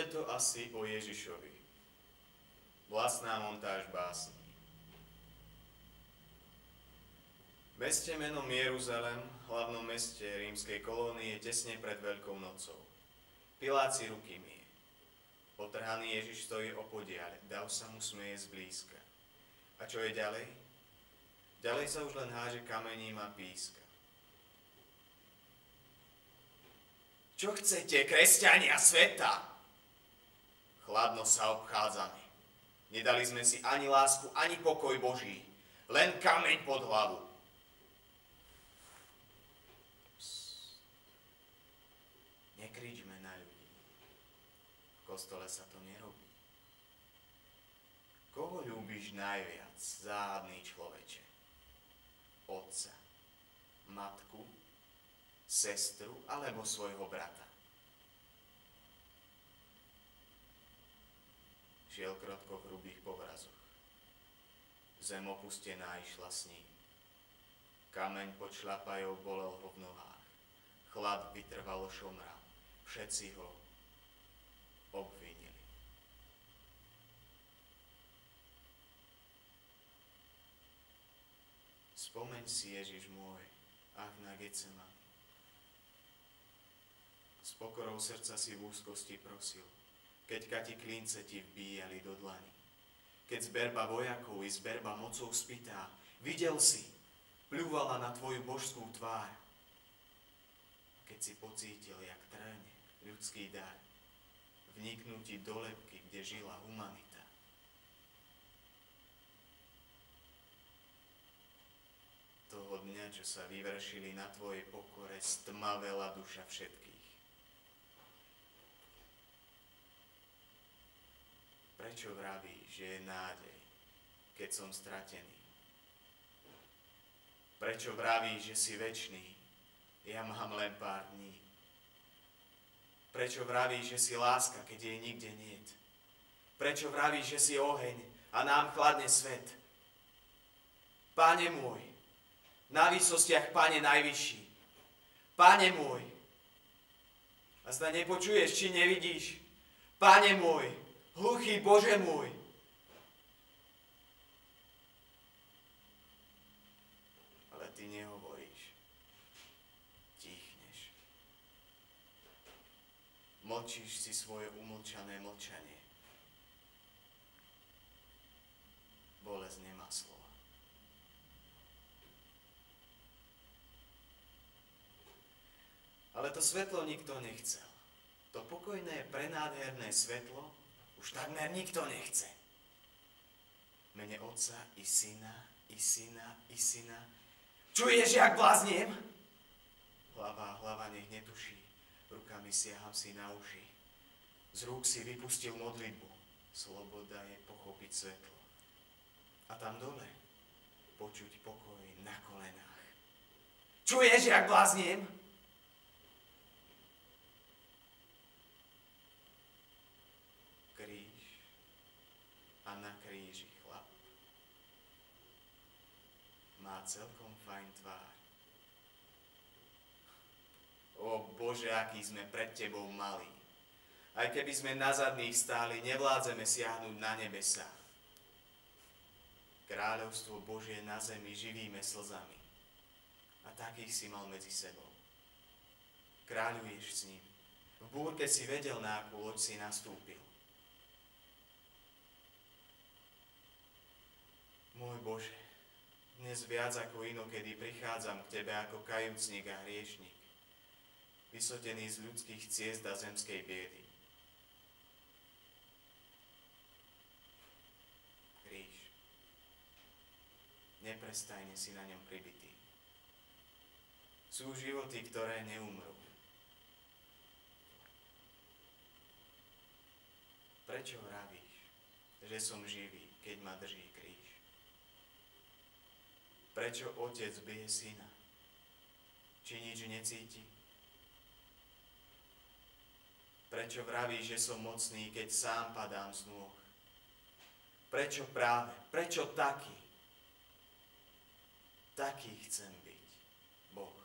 Bude to asi o Ježišovi. Vlastná montáž básní. V meste menom Jeruzalem, hlavnom meste rímskej kolónie, tesne pred Veľkou nocou. Pilát si ruky myje. Potrhaný Ježiš stojí opodiaľ, dav sa mu smeje zblízka. A čo je ďalej? Ďalej sa už len háže kamením a píska. Čo chcete, kresťania sveta? Chladno sa obchádzame. Nedali sme si ani lásku, ani pokoj Boží. Len kameň pod hlavu. Nekričme na ľudí. V kostole sa to nerobí. Koho ľúbiš najviac, záhadný človeče? Otca, matku, sestru alebo svojho brata? Šiel krotko v hrubých povrazoch. Zem opustená išla s ním. Kameň pod šľapajou bolel ho v nohách. Chlad vytrvalo šomral. Všetci ho obvinili. Spomeň si, Ježiš môj, ach na Getsemani. S pokorou srdca si v úzkosti prosil, keď kati klince ti vbíjali do dlani. Keď zberba vojakov i zberba mocou spytá, videl si, pľúvala na tvoju božskú tvár. Keď si pocítil, jak tráne ľudský dar, vniknú ti do lebky, kde žila humanita. Toho dňa, čo sa vyvršili na tvojej pokore, stmavela duša všetkých. Prečo vravíš, že je nádej, keď som stratený? Prečo vravíš, že si večný? Ja mám len pár dní. Prečo vravíš, že si láska, keď jej nikde niet? Prečo vravíš, že si oheň a nám chladne svet? Pane môj, na výsostiach, Pane najvyšší, Pane môj, a zda nepočuješ, či nevidíš? Pane môj, hluchý Bože môj. Ale ty nehovoríš. Tichneš. Mlčíš si svoje umlčané mlčanie. Bolesť nemá slova. Ale to svetlo nikto nechcel. To pokojné, prenádherné svetlo už takmer nikto nechce. Mene Otca i Syna, i Syna, i Syna. Čuješ, jak blázniem? Hlava nech netuší. Rukami siaham si na uši. Z rúk si vypustil modlitbu. Sloboda je pochopiť svetlo. A tam dole počuť pokoj na kolenách. Čuješ, jak blázniem? A na kríži chlap má celkom fajn tvár. O Bože, aký sme pred tebou malí. Aj keby sme na zadných stáli, nevládzeme siahnuť na nebesá. Kráľovstvo Božie na zemi živíme slzami. A takých si mal medzi sebou. Kráľuješ s ním. V búrke si vedel, na akú loď si nastúpil. Môj Bože, dnes viac ako inokedy prichádzam k Tebe ako kajúcnik a hriešnik, vysotený z ľudských ciest a zemskej biedy. Kríž. Neprestajne si na ňom pribitý. Sú životy, ktoré neumrú. Prečo vravíš, že som živý, keď ma drží kríž? Prečo otec bije syna? Či nič necíti? Prečo vraví, že som mocný, keď sám padám z nôh? Prečo práve? Prečo taký? Taký chcem byť, Boh.